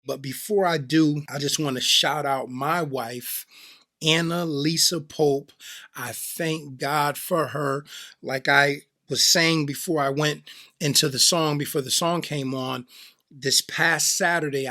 But before I do, I just want to shout out my wife, Anna Lisa Pope. I thank God for her. Like I was saying before I went into the song, before the song came on, this past Saturday,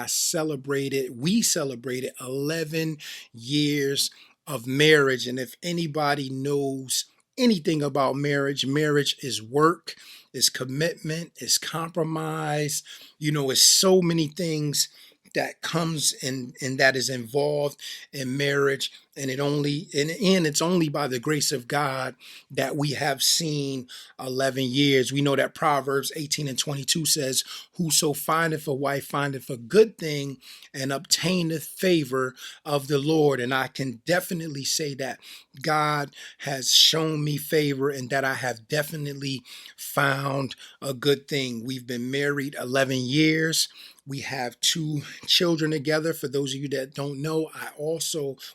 we celebrated 11 years of marriage. And if anybody knows anything about marriage, marriage is work, is commitment, is compromise, it's so many things that comes and that is involved in marriage. And it's only by the grace of God that we have seen 11 years. We know that Proverbs 18:22 says, whoso findeth a wife findeth a good thing and obtaineth favor of the Lord. And I can definitely say that God has shown me favor and that I have definitely found a good thing. We've been married 11 years. We have two children together. For those of you that don't know,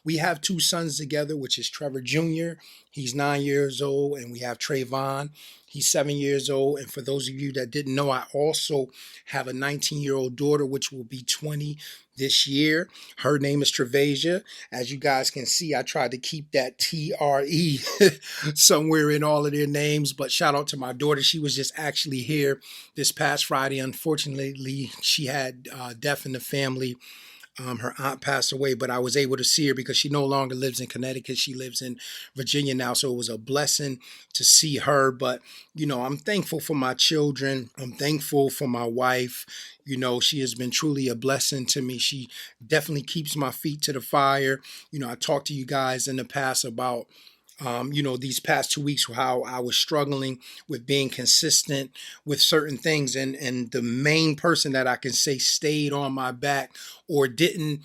we have two sons together, which is Trevor Jr. He's 9 years old, and we have Trayvon. He's 7 years old. And for those of you that didn't know, I also have a 19-year-old daughter, which will be 20 this year. Her name is Trevasia. As you guys can see, I tried to keep that TRE somewhere in all of their names, but shout out to my daughter. She was just actually here this past Friday. Unfortunately, she had death in the family. Her aunt passed away, but I was able to see her because she no longer lives in Connecticut. She lives in Virginia now. So it was a blessing to see her. But, I'm thankful for my children. I'm thankful for my wife. She has been truly a blessing to me. She definitely keeps my feet to the fire. I talked to you guys in the past about these past 2 weeks, how I was struggling with being consistent with certain things. And the main person that I can say stayed on my back or didn't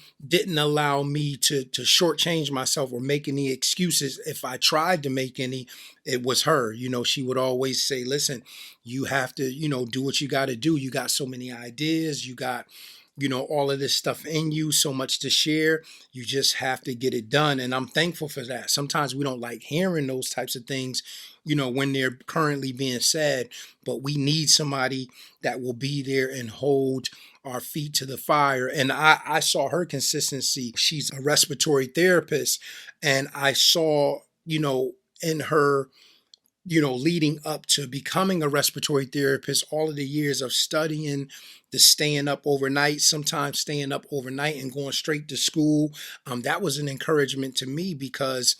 allow me to shortchange myself or make any excuses if I tried to make any, it was her. She would always say, listen, you have to, do what you got to do. You got so many ideas. You got all of this stuff in you, so much to share. You just have to get it done. And I'm thankful for that. Sometimes we don't like hearing those types of things, when they're currently being said, but we need somebody that will be there and hold our feet to the fire. And I saw her consistency. She's a respiratory therapist. And I saw, in her, leading up to becoming a respiratory therapist, all of the years of studying, the staying up overnight, sometimes staying up overnight and going straight to school. That was an encouragement to me because,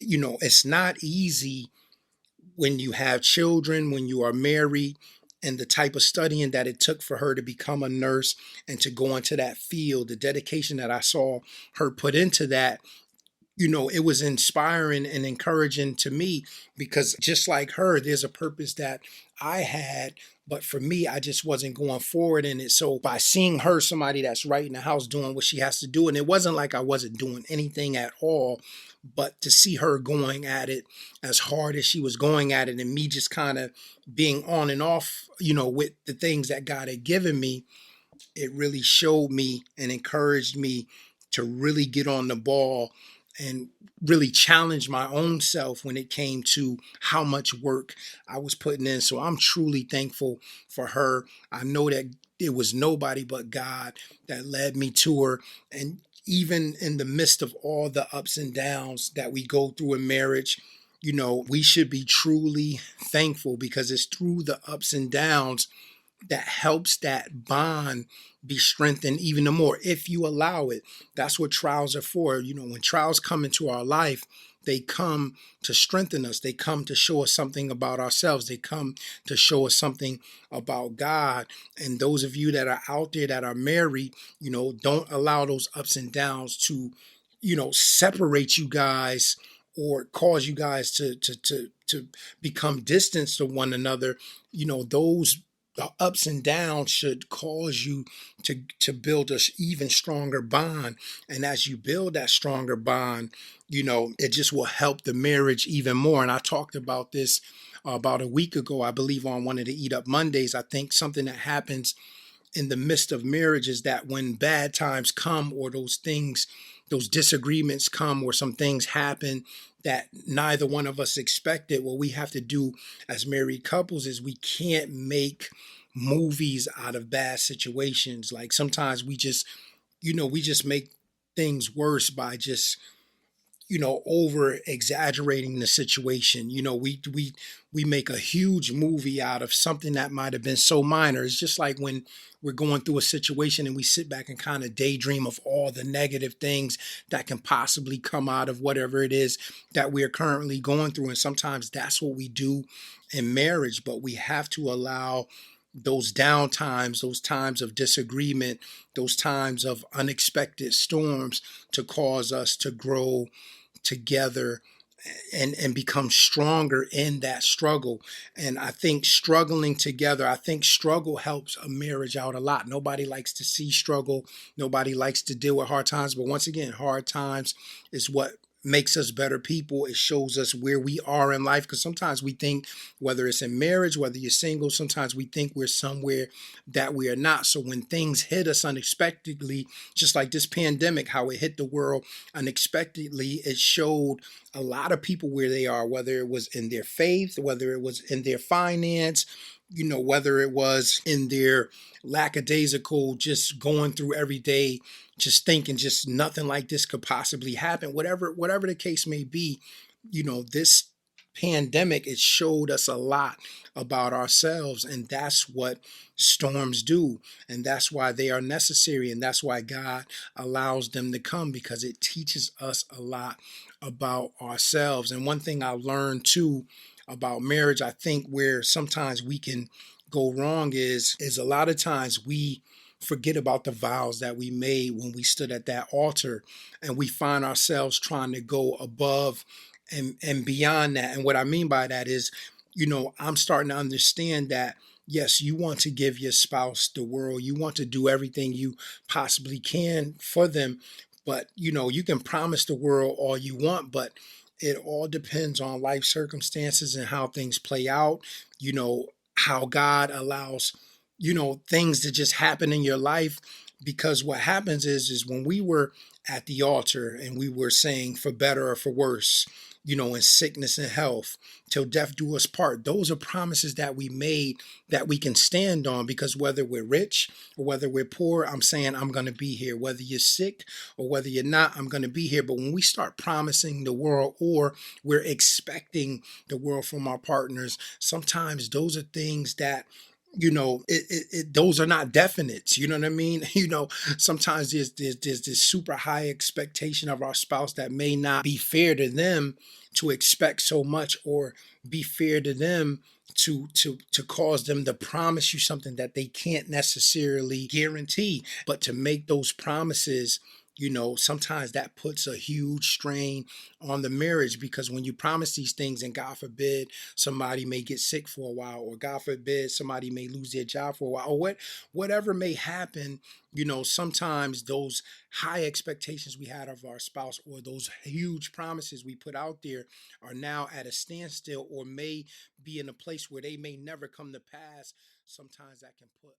it's not easy when you have children, when you are married, and the type of studying that it took for her to become a nurse and to go into that field, the dedication that I saw her put into that, it was inspiring and encouraging to me because just like her, there's a purpose that I had, but for me, I just wasn't going forward in it. So by seeing her, somebody that's right in the house doing what she has to do, and it wasn't like I wasn't doing anything at all, but to see her going at it as hard as she was going at it and me just kind of being on and off, with the things that God had given me, it really showed me and encouraged me to really get on the ball and really challenge my own self when it came to how much work I was putting in. So I'm truly thankful for her. I know that it was nobody but God that led me to her. And even in the midst of all the ups and downs that we go through in marriage, we should be truly thankful because it's through the ups and downs that helps that bond be strengthened even more if you allow it. That's what trials are for. When trials come into our life, they come to strengthen us. They come to show us something about ourselves. They come to show us something about God. And those of you that are out there that are married, don't allow those ups and downs to, separate you guys or cause you guys to become distant to one another. Those the ups and downs should cause you to build a even stronger bond. And as you build that stronger bond, it just will help the marriage even more. And I talked about this about a week ago, I believe, on one of the Eat Up Mondays. I think something that happens in the midst of marriage is that when bad times come or those disagreements come or some things happen that neither one of us expected, what we have to do as married couples is we can't make movies out of bad situations. Like sometimes we just make things worse by just over exaggerating the situation. We make a huge movie out of something that might have been so minor. It's just like when we're going through a situation and we sit back and kind of daydream of all the negative things that can possibly come out of whatever it is that we're currently going through. And sometimes that's what we do in marriage, but we have to allow those down times, those times of disagreement, those times of unexpected storms to cause us to grow together and become stronger in that struggle. And I think struggling together, I think struggle helps a marriage out a lot. Nobody likes to see struggle, nobody likes to deal with hard times, but once again, hard times is what makes us better people. It shows us where we are in life, because sometimes we think, whether it's in marriage, whether you're single, sometimes we think we're somewhere that we are not. So when things hit us unexpectedly, just like this pandemic, how it hit the world unexpectedly, it showed a lot of people where they are, whether it was in their faith, whether it was in their finance, whether it was in their lackadaisical, just going through every day, just thinking just nothing like this could possibly happen. Whatever the case may be, this pandemic, it showed us a lot about ourselves, and that's what storms do, and that's why they are necessary, and that's why God allows them to come, because it teaches us a lot about ourselves. And one thing I learned too about marriage, I think where sometimes we can go wrong is a lot of times we forget about the vows that we made when we stood at that altar, and we find ourselves trying to go above and beyond that. And what I mean by that is, I'm starting to understand that yes, you want to give your spouse the world, you want to do everything you possibly can for them, but you can promise the world all you want, but it all depends on life circumstances and how things play out, how God allows things to just happen in your life. Because what happens is when we were at the altar and we were saying for better or for worse, in sickness and health, till death do us part, those are promises that we made that we can stand on. Because whether we're rich or whether we're poor, I'm saying I'm going to be here. Whether you're sick or whether you're not, I'm going to be here. But when we start promising the world, or we're expecting the world from our partners, sometimes those are things that those are not definites. You know what I mean? Sometimes there's this super high expectation of our spouse that may not be fair to them to expect so much, or be fair to them to cause them to promise you something that they can't necessarily guarantee. But to make those promises, sometimes that puts a huge strain on the marriage, because when you promise these things and God forbid somebody may get sick for a while, or God forbid somebody may lose their job for a while, or whatever may happen, sometimes those high expectations we had of our spouse, or those huge promises we put out there, are now at a standstill, or may be in a place where they may never come to pass. Sometimes that can put